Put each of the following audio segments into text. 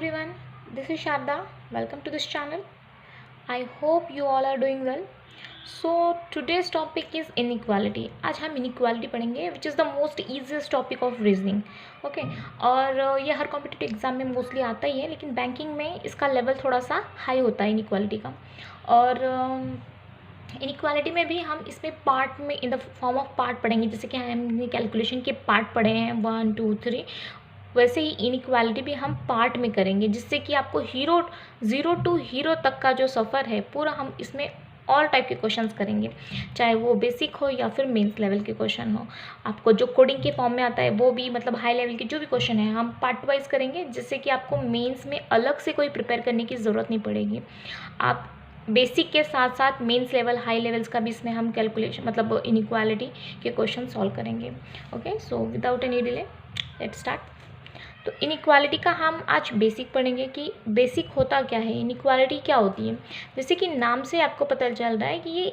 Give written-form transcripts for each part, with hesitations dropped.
everyone, this is Sharda. Welcome to this channel. I hope you all are doing well. So today's topic is inequality. आज हम inequality पढ़ेंगे which is the most easiest topic of reasoning. Okay, और ये हर competitive exam में mostly आता ही है, लेकिन banking में इसका लेवल थोड़ा सा हाई होता है इनइक्वालिटी का। और इनइक्वालिटी में भी हम इसमें पार्ट में in the form of part पढ़ेंगे, जैसे कि हमने कैलकुलेशन के पार्ट पढ़े हैं 1 2 3, वैसे ही इनइक्वालिटी भी हम पार्ट में करेंगे, जिससे कि आपको ज़ीरो टू हीरो तक का जो सफ़र है पूरा हम इसमें ऑल टाइप के क्वेश्चंस करेंगे, चाहे वो बेसिक हो या फिर मेंस लेवल के क्वेश्चन हो। आपको जो कोडिंग के फॉर्म में आता है वो भी, मतलब हाई लेवल के जो भी क्वेश्चन है हम पार्ट वाइज करेंगे, जिससे कि आपको मेंस में अलग से कोई प्रिपेयर करने की ज़रूरत नहीं पड़ेगी। आप बेसिक के साथ साथ मेंस लेवल, हाई लेवल्स का भी इसमें हम कैलकुलेशन, मतलब इनइक्वालिटी के क्वेश्चन सॉल्व करेंगे। Okay, so without any delay let's start. तो इनइक्वालिटी का हम आज बेसिक पढ़ेंगे कि बेसिक होता क्या है, इनइक्वालिटी क्या होती है। जैसे कि नाम से आपको पता चल रहा है कि ये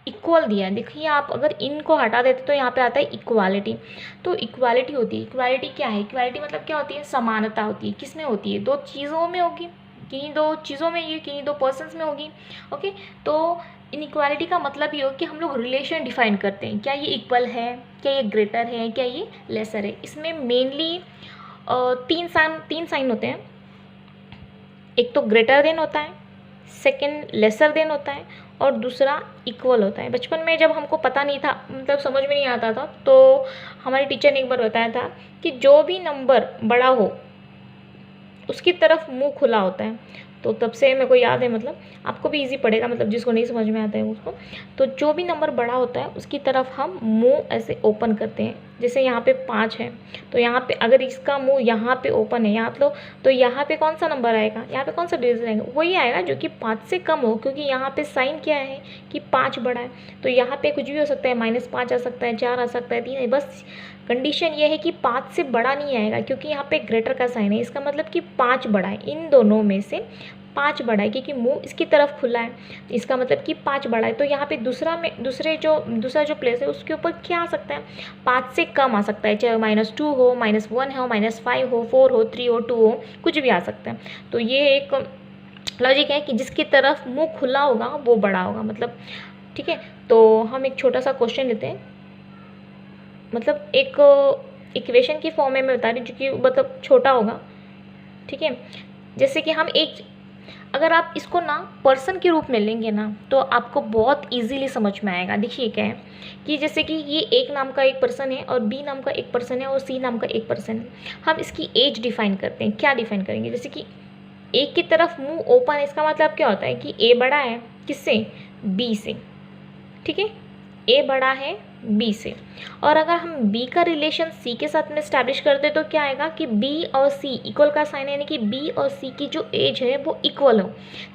इक्वल दिया है। देखिए, आप अगर इनको हटा देते तो यहाँ पे आता है इक्वालिटी। तो इक्वालिटी होती है, इक्वालिटी क्या है, इक्वालिटी मतलब क्या होती है, समानता होती है। किस में होती है, दो चीज़ों में होगी, किन्हीं दो चीज़ों में, ये किन्हीं दो पर्सन्स में होगी। ओके, तो इनइक्वालिटी का मतलब ये हो कि हम लोग रिलेशन डिफाइन करते हैं, क्या ये इक्वल है, क्या ये ग्रेटर है, क्या ये लेसर है। इसमें मेनली तीन साइन होते हैं। एक तो ग्रेटर देन होता है, सेकंड लेसर देन होता है, और दूसरा इक्वल होता है। बचपन में जब हमको पता नहीं था, मतलब समझ में नहीं आता था, तो हमारी टीचर ने एक बार बताया था कि जो भी नंबर बड़ा हो उसकी तरफ मुंह खुला होता है। तो तब से मेरे को याद है, मतलब आपको भी इजी पड़ेगा, मतलब जिसको नहीं समझ में आता है उसको। तो जो भी नंबर बड़ा होता है उसकी तरफ हम मुंह ऐसे ओपन करते हैं। जैसे यहाँ पे 5 है, तो यहाँ पे अगर इसका मुंह यहाँ पे ओपन है, याद लो, तो यहाँ पे कौन सा नंबर आएगा, यहाँ पे कौन सा डिजिट आएगा, वही आएगा जो कि 5 से कम हो, क्योंकि यहाँ पे साइन क्या है कि 5 बड़ा है। तो यहाँ पे कुछ भी हो सकता है, -5 आ सकता है, 4 आ सकता है, 3 है, बस कंडीशन ये है कि 5 से बड़ा नहीं आएगा, क्योंकि यहाँ पे ग्रेटर का साइन है। इसका मतलब कि 5 बड़ा है, इन दोनों में से 5 बड़ा है, क्योंकि मुंह इसकी तरफ खुला है, इसका मतलब कि 5 बड़ा है। तो यहाँ पे दूसरा जो प्लेस है उसके ऊपर क्या आ सकता है, 5 से कम आ सकता है, चाहे -2 हो, -1 हो, -5 हो, 4 हो, 3 हो, 2 हो, कुछ भी आ सकता है। तो ये एक लॉजिक है कि जिसकी तरफ मुंह खुला होगा वो बड़ा होगा, मतलब ठीक है। तो हम एक छोटा सा क्वेश्चन लेते हैं, मतलब एक इक्वेशन की फॉर्म में मैं बता रही हूँ, जो कि मतलब छोटा होगा, ठीक है। जैसे कि हम अगर आप इसको ना पर्सन के रूप में लेंगे ना, तो आपको बहुत इजीली समझ में आएगा। देखिए क्या है कि जैसे कि ये एक नाम का एक पर्सन है, और बी नाम का एक पर्सन है, और सी नाम का एक पर्सन है। हम इसकी एज डिफाइन करते हैं। क्या डिफाइन करेंगे, जैसे कि एक की तरफ मुंह ओपन है, इसका मतलब क्या होता है कि ए बड़ा है किससे, बी से, ठीक है, ए बड़ा है बी से। और अगर हम बी का रिलेशन सी के साथ में इस्टेब्लिश कर दे तो क्या आएगा कि बी और सी इक्वल का साइन है, यानी कि बी और सी की जो एज है वो इक्वल हो,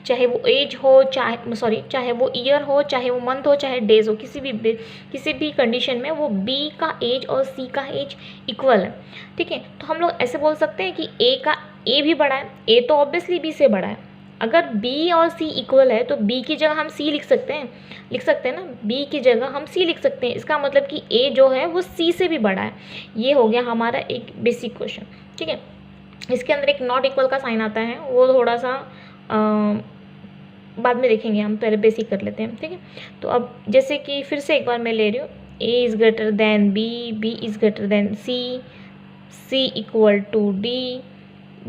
चाहे वो एज हो, चाहे वो ईयर हो, चाहे वो मंथ हो, चाहे डेज हो, किसी भी कंडीशन में वो बी का एज और सी का एज इक्वल है, ठीक है। तो हम लोग ऐसे बोल सकते हैं कि ए भी बड़ा है, ए तो ऑब्वियसली बी से बड़ा है। अगर B और C इक्वल है तो B की जगह हम C लिख सकते हैं ना, B की जगह हम C लिख सकते हैं। इसका मतलब कि A जो है वो C से भी बड़ा है। ये हो गया हमारा एक बेसिक क्वेश्चन, ठीक है। इसके अंदर एक नॉट इक्वल का साइन आता है, वो थोड़ा सा बाद में देखेंगे, हम पहले बेसिक कर लेते हैं, ठीक है। तो अब जैसे कि फिर से एक बार मैं ले रही हूँ, A is greater than B, B is greater than C, C equal to D,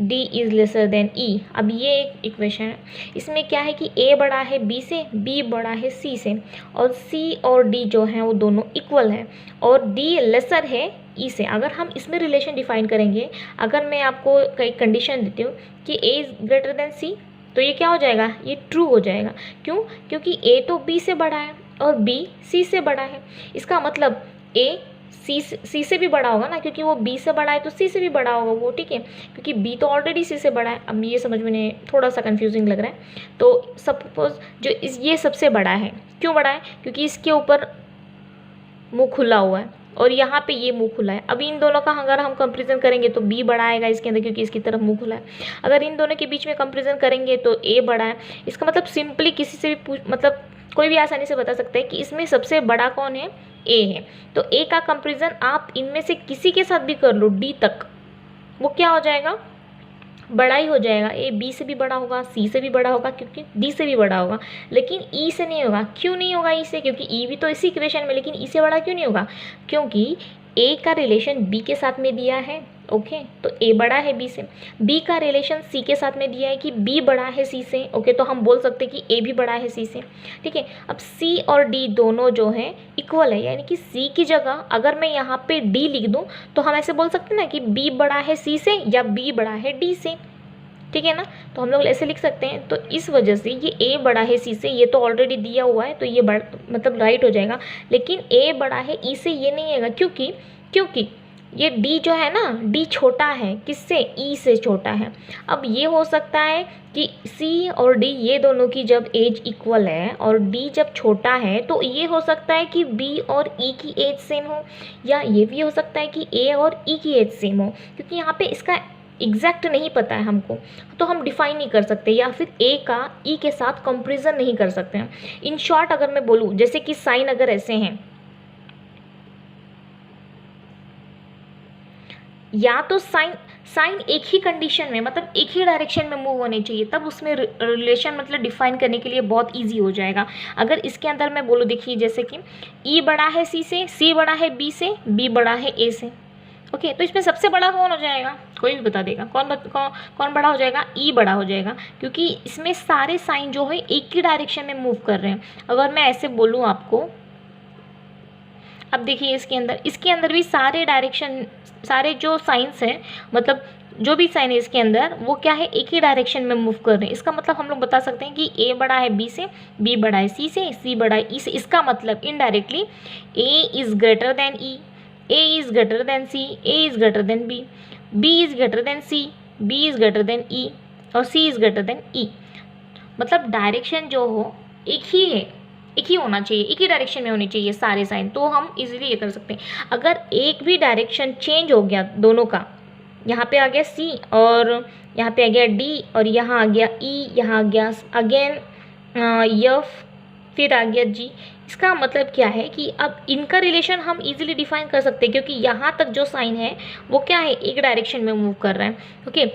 D is lesser than E। अब ये एक इक्वेशन है, इसमें क्या है कि A बड़ा है B से, B बड़ा है C से, और C और D जो हैं वो दोनों इक्वल है, और D लेसर है E से। अगर हम इसमें रिलेशन डिफाइन करेंगे, अगर मैं आपको कई कंडीशन देती हूँ कि A is greater than C, तो ये क्या हो जाएगा, ये ट्रू हो जाएगा। क्यों, क्योंकि A तो B से बड़ा है और B C से बड़ा है। इसका मतलब A सी से भी बड़ा होगा ना, क्योंकि वो बी से बड़ा है तो सी से भी बड़ा होगा वो, ठीक है, क्योंकि बी तो ऑलरेडी सी से बड़ा है। अब ये समझ में नहीं, थोड़ा सा कंफ्यूजिंग लग रहा है। तो सपोज ये सबसे बड़ा है, क्यों बड़ा है, क्योंकि इसके ऊपर मुंह खुला हुआ है और यहाँ पे ये मुंह खुला है। अब इन दोनों का अगर हम कंपेरिजन करेंगे तो बी बड़ा आएगा इसके अंदर, क्योंकि इसकी तरफ मुंह खुला है। अगर इन दोनों के बीच में कंपेरिजन करेंगे तो ए बड़ा है। इसका मतलब सिंपली किसी से भी मतलब कोई भी आसानी से बता सकता है कि इसमें सबसे बड़ा कौन है, ए है। तो ए का कंपेरिजन आप इनमें से किसी के साथ भी कर लो, डी तक, वो क्या हो जाएगा, बड़ा ही हो जाएगा। ए बी से भी बड़ा होगा, सी से भी बड़ा होगा, क्योंकि डी से भी बड़ा होगा, लेकिन ई से नहीं होगा। क्यों नहीं होगा ई से? क्योंकि ई भी तो इसी इक्वेशन में, लेकिन ई से बड़ा क्यों नहीं होगा? क्योंकि ए का रिलेशन बी के साथ में दिया है। ओके, तो ए बड़ा है बी से। बी का रिलेशन सी के साथ में दिया है कि बी बड़ा है सी से। ओके, तो हम बोल सकते हैं कि ए भी बड़ा है सी से। ठीक है, अब सी और डी दोनों जो है इक्वल है, यानी कि सी की जगह अगर मैं यहाँ पे डी लिख दूँ तो हम ऐसे बोल सकते हैं ना कि बी बड़ा है सी से या बी बड़ा है डी से। ठीक है ना, तो हम लोग ऐसे लिख सकते हैं। तो इस वजह से ये ए बड़ा है सी से, ये तो ऑलरेडी दिया हुआ है, तो ये मतलब राइट हो जाएगा। लेकिन ए बड़ा है ई से, ये नहीं आएगा। क्योंकि ये डी जो है ना, डी छोटा है किससे? ई से छोटा है। अब ये हो सकता है कि सी और डी ये दोनों की जब एज इक्वल है और डी जब छोटा है, तो ये हो सकता है कि बी और ई की एज सेम हो, या ये भी हो सकता है कि ए और ई की एज सेम हो। क्योंकि यहाँ पे इसका एग्जैक्ट नहीं पता है हमको, तो हम डिफाइन नहीं कर सकते, या फिर ए का ई के साथ कंपेरिजन नहीं कर सकते हैं। इन शॉर्ट अगर मैं बोलूँ, जैसे कि साइन अगर ऐसे हैं, या तो साइन एक ही कंडीशन में, मतलब एक ही डायरेक्शन में मूव होने चाहिए, तब उसमें रिलेशन मतलब डिफाइन करने के लिए बहुत इजी हो जाएगा। अगर इसके अंदर मैं बोलूँ, देखिए जैसे कि ई बड़ा है सी से, सी बड़ा है बी से, बी बड़ा है ए से। ओके, तो इसमें सबसे बड़ा कौन हो जाएगा? कोई भी बता देगा। कौन बड़ा हो जाएगा? ई बड़ा हो जाएगा, क्योंकि इसमें सारे साइन जो है एक ही डायरेक्शन में मूव कर रहे हैं। अगर मैं ऐसे बोलूँ आपको, अब देखिए इसके अंदर भी सारे डायरेक्शन, सारे जो साइंस हैं, मतलब जो भी साइन है इसके अंदर, वो क्या है? एक ही डायरेक्शन में मूव कर रहे हैं। इसका मतलब हम लोग बता सकते हैं कि ए बड़ा है बी से, बी बड़ा है सी से, सी बड़ा है ई से। इसका मतलब indirectly A is greater than E, A is greater than C, A is greater than B, B is greater than C, B is greater than E, और C is greater than E. मतलब direction जो हो एक ही है, एक ही होना चाहिए, एक ही डायरेक्शन में होनी चाहिए सारे साइन, तो हम इजीली ये कर सकते हैं। अगर एक भी डायरेक्शन चेंज हो गया दोनों का, यहाँ पे आ गया सी और यहाँ पे आ गया डी और यहाँ आ गया ई, यहाँ आ गया अगेन एफ, फिर आ गया जी, इसका मतलब क्या है कि अब इनका रिलेशन हम इजीली डिफाइन कर सकते हैं, क्योंकि यहाँ तक जो साइन है वो क्या है? एक डायरेक्शन में मूव कर रहा है। ओके,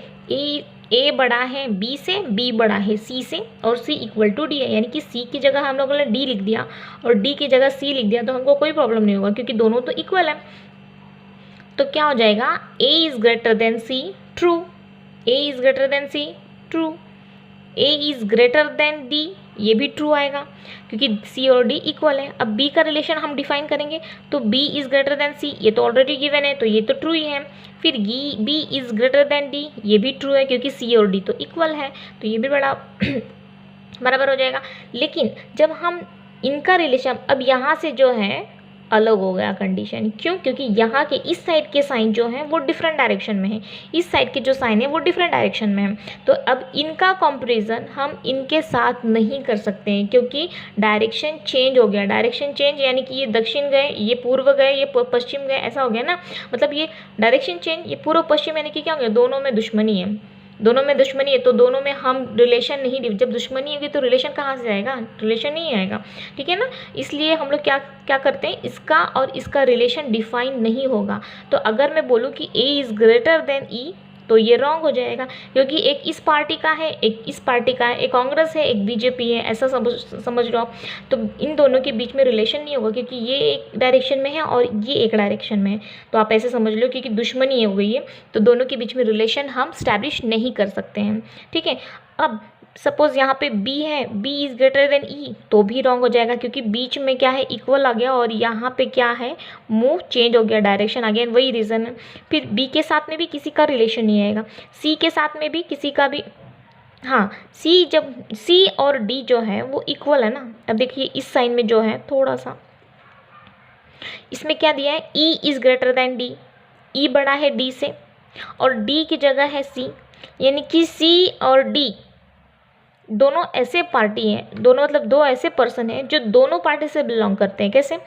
ए बड़ा है बी से, बी बड़ा है सी से, और सी इक्वल टू डी है, यानी कि सी की जगह हम लोगों ने डी लिख दिया और डी की जगह सी लिख दिया, तो हमको कोई प्रॉब्लम नहीं होगा, क्योंकि दोनों तो इक्वल है। तो क्या हो जाएगा? A is greater than C, true. A is greater than C, true. A is greater than D, ये भी ट्रू आएगा, क्योंकि सी और डी इक्वल है। अब बी का रिलेशन हम डिफाइन करेंगे, तो बी इज ग्रेटर देन सी, ये तो ऑलरेडी गिवन है, तो ये तो ट्रू ही है। फिर B is greater than D, ये भी ट्रू है, क्योंकि सी और डी तो इक्वल है, तो ये भी बड़ा बराबर हो जाएगा। लेकिन जब हम इनका रिलेशन, अब यहाँ से जो है अलग हो गया कंडीशन, क्यों? क्योंकि यहाँ के इस साइड के साइन जो हैं वो डिफरेंट डायरेक्शन में है, इस साइड के जो साइन है वो डिफरेंट डायरेक्शन में है। तो अब इनका कंपैरिजन हम इनके साथ नहीं कर सकते हैं, क्योंकि डायरेक्शन चेंज हो गया। डायरेक्शन चेंज यानी कि ये दक्षिण गए, ये पूर्व गए, ये पश्चिम गए, ऐसा हो गया ना। मतलब ये डायरेक्शन चेंज, ये पूर्व पश्चिम, यानी कि क्या हो गया? दोनों में दुश्मनी है, दोनों में दुश्मनी है, तो दोनों में हम रिलेशन नहीं, जब दुश्मनी होगी तो रिलेशन कहाँ से आएगा? रिलेशन नहीं आएगा। ठीक है ना, इसलिए हम लोग क्या क्या करते हैं, इसका और इसका रिलेशन डिफाइन नहीं होगा। तो अगर मैं बोलूँ कि ए इज़ ग्रेटर देन ई, तो ये रॉन्ग हो जाएगा, क्योंकि एक इस पार्टी का है, एक इस पार्टी का है, एक कांग्रेस है, एक बीजेपी है, ऐसा समझ लो आप। तो इन दोनों के बीच में रिलेशन नहीं होगा, क्योंकि ये एक डायरेक्शन में है और ये एक डायरेक्शन में है। तो आप ऐसे समझ लो, क्योंकि दुश्मनी हो गई है, तो दोनों के बीच में रिलेशन हम स्टैब्लिश नहीं कर सकते हैं। ठीक है, अब सपोज यहाँ पे बी है, बी इज़ ग्रेटर देन ई, तो भी रॉन्ग हो जाएगा, क्योंकि बीच में क्या है? इक्वल आ गया, और यहाँ पे क्या है? मूव चेंज हो गया, डायरेक्शन अगेन वही रीज़न है। फिर बी के साथ में भी किसी का रिलेशन नहीं आएगा, सी के साथ में भी किसी का भी, हाँ सी, जब सी और डी जो है वो इक्वल है ना। अब देखिए इस साइन में जो है थोड़ा सा, इसमें क्या दिया है? E is greater than D, ई बड़ा है डी से, और डी की जगह है सी, यानी कि सी और डी दोनों ऐसे पार्टी हैं, दोनों मतलब दो ऐसे पर्सन हैं जो दोनों पार्टी से बिलोंग करते हैं। कैसे?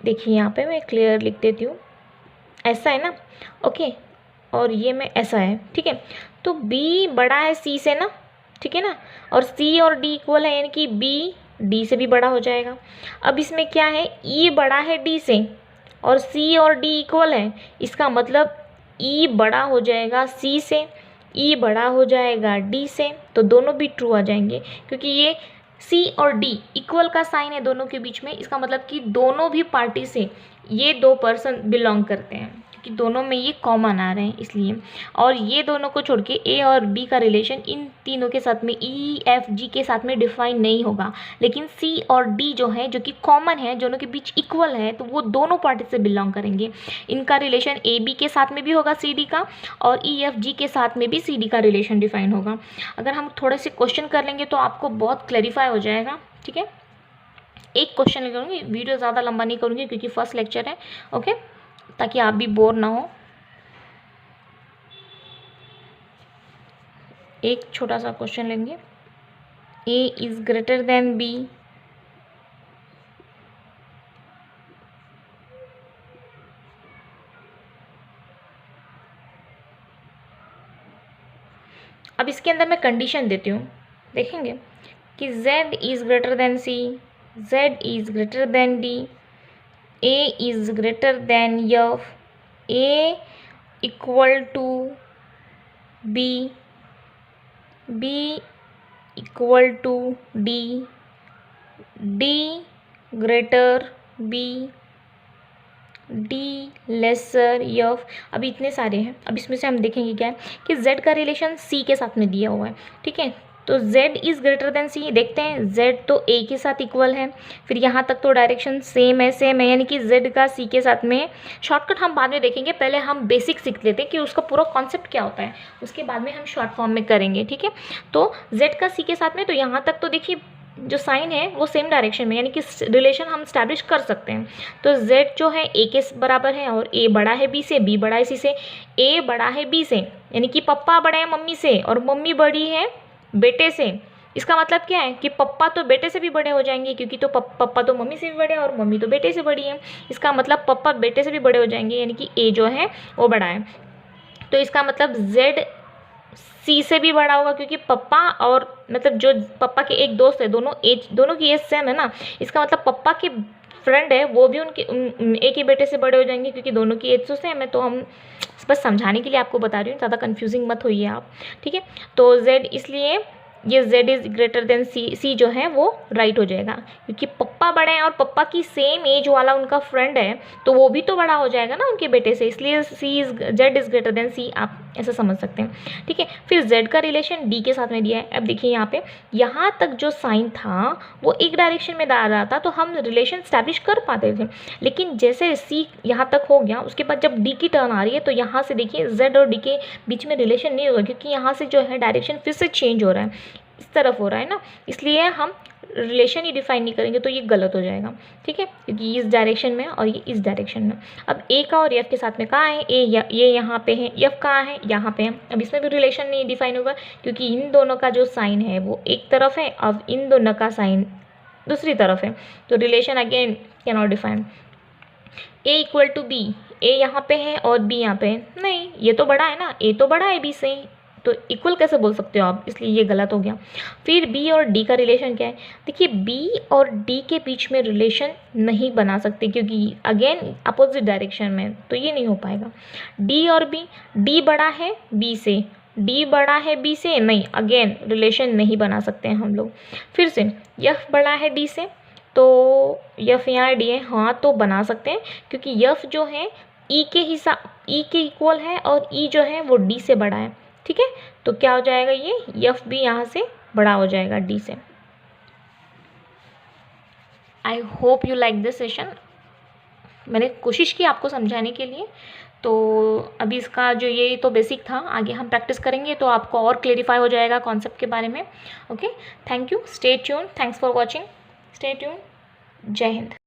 देखिए यहाँ पे मैं क्लियर लिख देती हूँ, ऐसा है ना। ओके, और ये मैं ऐसा है। ठीक है, तो बी बड़ा है सी से ना, ठीक है ना, और सी और डी इक्वल है, यानी कि बी डी से भी बड़ा हो जाएगा। अब इसमें क्या है? ई बड़ा है डी से और सी और डी इक्वल है, इसका मतलब ई बड़ा हो जाएगा सी से, ई बड़ा हो जाएगा डी से, तो दोनों भी ट्रू आ जाएंगे क्योंकि ये सी और डी इक्वल का साइन है दोनों के बीच में। इसका मतलब कि दोनों भी पार्टी से ये दो पर्सन बिलोंग करते हैं क्योंकि दोनों में ये कॉमन आ रहे हैं इसलिए। और ये दोनों को छोड़ के ए और बी का रिलेशन इन तीनों के साथ में ई एफ जी के साथ में डिफाइन नहीं होगा, लेकिन सी और डी जो है जो कि कॉमन है, दोनों के बीच इक्वल है, तो वो दोनों पार्टी से बिलोंग करेंगे। इनका रिलेशन ए बी के साथ में भी होगा सी डी का, और ई एफ जी के साथ में भी सी डी का रिलेशन डिफाइन होगा। अगर हम थोड़े से क्वेश्चन कर लेंगे तो आपको बहुत क्लैरिफाई हो जाएगा। ठीक है, एक क्वेश्चन करूँगी, वीडियो ज़्यादा लंबा नहीं करूँगी क्योंकि फर्स्ट लेक्चर है। ओके, ताकि आप भी बोर ना हो। एक छोटा सा क्वेश्चन लेंगे, ए इज ग्रेटर देन बी अब इसके अंदर मैं कंडीशन देती हूँ, देखेंगे कि z is greater than c, z is greater than d, a is greater than f, a equal to b, b equal to d, d greater b, d lesser f. अभी इतने सारे हैं। अब इसमें से हम देखेंगे क्या है कि z का रिलेशन c के साथ में दिया हुआ है। ठीक है, तो z is greater than c, देखते हैं z तो a के साथ इक्वल है, फिर यहाँ तक तो डायरेक्शन सेम है, यानी कि z का c के साथ में। शॉर्टकट हम बाद में देखेंगे, पहले हम बेसिक सीख लेते हैं कि उसका पूरा कॉन्सेप्ट क्या होता है, उसके बाद में हम शॉर्ट फॉर्म में करेंगे। ठीक है, तो z का c के साथ में, तो यहाँ तक तो देखिए जो साइन है वो सेम डायरेक्शन में, यानी कि रिलेशन हम स्टैब्लिश कर सकते हैं। तो z जो है a के बराबर है और a बड़ा है b से, b बड़ा है c से, a बड़ा है b से, यानी कि पप्पा बड़ा है मम्मी से और मम्मी बड़ी है बेटे से। इसका मतलब क्या है कि पप्पा तो बेटे से भी बड़े हो जाएंगे क्योंकि तो पप्पा तो मम्मी से भी बड़े हैं और मम्मी तो बेटे से बड़ी है। इसका मतलब पप्पा बेटे से भी बड़े हो जाएंगे, यानी कि a जो है वो बड़ा है। तो इसका मतलब z सी से भी बड़ा होगा क्योंकि पप्पा और मतलब जो पप्पा के एक दोस्त है, दोनों की एज सेम है ना। इसका मतलब पप्पा के फ्रेंड है वो भी उनके एक ही बेटे से बड़े हो जाएंगे क्योंकि दोनों की एज तो सेम है। तो हम बस समझाने के लिए आपको बता रही हूँ, ज़्यादा कंफ्यूजिंग मत होइए आप। ठीक है, तो z इसलिए ये z is greater than c जो है वो राइट हो जाएगा क्योंकि पप्पा बड़े हैं और पप्पा की सेम एज वाला उनका फ्रेंड है तो वो भी तो बड़ा हो जाएगा ना उनके बेटे से, इसलिए z is greater than c, आप ऐसा समझ सकते हैं। ठीक है, फिर z का रिलेशन d के साथ में दिया है। अब देखिए यहाँ तक जो साइन था वो एक डायरेक्शन में आ रहा था तो हम रिलेशन स्टैब्लिश कर पाते थे, लेकिन जैसे c यहाँ तक हो गया उसके बाद जब d की टर्न आ रही है तो यहाँ से देखिए z और d के बीच में रिलेशन नहीं होगा क्योंकि यहाँ से जो है डायरेक्शन फिर से चेंज हो रहा है, इस तरफ हो रहा है ना, इसलिए हम रिलेशन ही डिफाइन नहीं करेंगे तो ये गलत हो जाएगा। ठीक है, क्योंकि ये इस डायरेक्शन में और ये इस डायरेक्शन में। अब ए का और एफ के साथ में कहाँ है, ये यहाँ पे है, एफ कहाँ है, यहाँ पे है। अब इसमें भी रिलेशन नहीं डिफाइन होगा क्योंकि इन दोनों का जो साइन है वो एक तरफ है, अब इन दोनों का साइन दूसरी तरफ है, तो relation again can not define. A equal to B, A यहाँ पे है और बी यहाँ पे है, नहीं ये तो बड़ा है ना, ए तो बड़ा है बी से, तो इक्वल कैसे बोल सकते हो आप, इसलिए ये गलत हो गया। फिर बी और डी का रिलेशन क्या है, देखिए बी और डी के बीच में रिलेशन नहीं बना सकते क्योंकि अगेन अपोजिट डायरेक्शन में, तो ये नहीं हो पाएगा। डी और बी, डी बड़ा है बी से, डी बड़ा है बी से, नहीं अगेन रिलेशन नहीं बना सकते हैं हम लोग। फिर से यफ बड़ा है डी से, तो यफ यहाँ डी है, हाँ तो बना सकते हैं क्योंकि यफ जो है ई के इक्वल है और ई जो है वो डी से बड़ा है। ठीक है, तो क्या हो जाएगा, ये यफ भी यहाँ से बड़ा हो जाएगा डी से। I hope you like this session, मैंने कोशिश की आपको समझाने के लिए। तो अभी इसका जो ये तो बेसिक था, आगे हम प्रैक्टिस करेंगे तो आपको और क्लेरिफाई हो जाएगा कॉन्सेप्ट के बारे में। Okay, thank you, stay tune, thanks for watching, stay tune, जय हिंद।